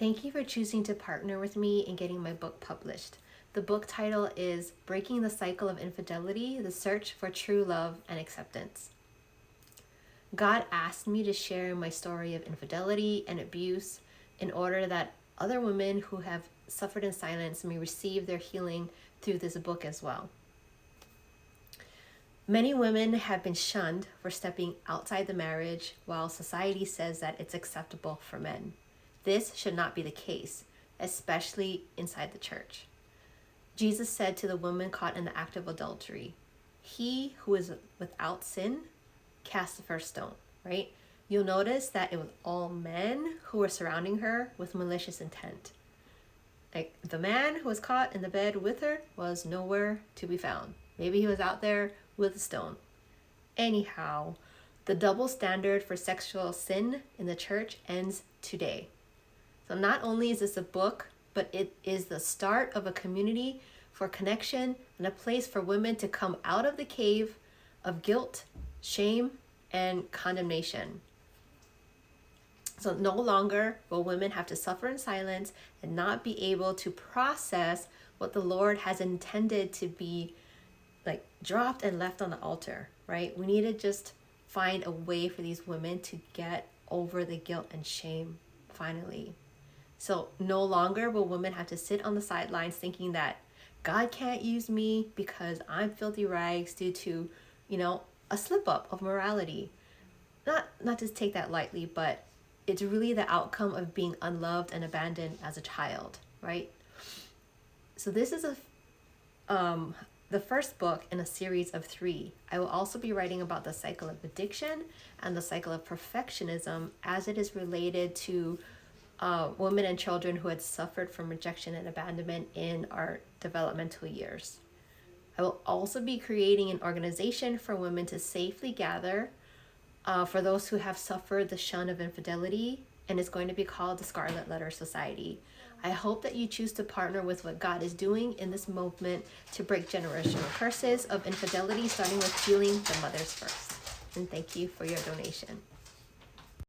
Thank you for choosing to partner with me in getting my book published. The book title is Breaking the Cycle of Infidelity, The Search for True Love and Acceptance. God asked me to share my story of infidelity and abuse in order that other women who have suffered in silence may receive their healing through this book as well. Many women have been shunned for stepping outside the marriage while society says that it's acceptable for men. This should not be the case, especially inside the church. Jesus said to the woman caught in the act of adultery, "He who is without sin, cast the first stone," right? You'll notice that it was all men who were surrounding her with malicious intent. Like the man who was caught in the bed with her was nowhere to be found. Maybe he was out there with a stone. Anyhow, the double standard for sexual sin in the church ends today. So not only is this a book, but it is the start of a community for connection and a place for women to come out of the cave of guilt, shame, and condemnation. So no longer will women have to suffer in silence and not be able to process what the Lord has intended to be like dropped and left on the altar, right? We need to just find a way for these women to get over the guilt and shame finally. So no longer will women have to sit on the sidelines thinking that God can't use me because I'm filthy rags due to, a slip up of morality. Not to take that lightly, but it's really the outcome of being unloved and abandoned as a child, right? So this is the first book in a series of 3. I will also be writing about the cycle of addiction and the cycle of perfectionism as it is related to women and children who had suffered from rejection and abandonment in our developmental years. I will also be creating an organization for women to safely gather for those who have suffered the shun of infidelity, and it's going to be called the Scarlet-letter Society. I hope that you choose to partner with what God is doing in this movement to break generational curses of infidelity, starting with healing the mothers first. And thank you for your donation.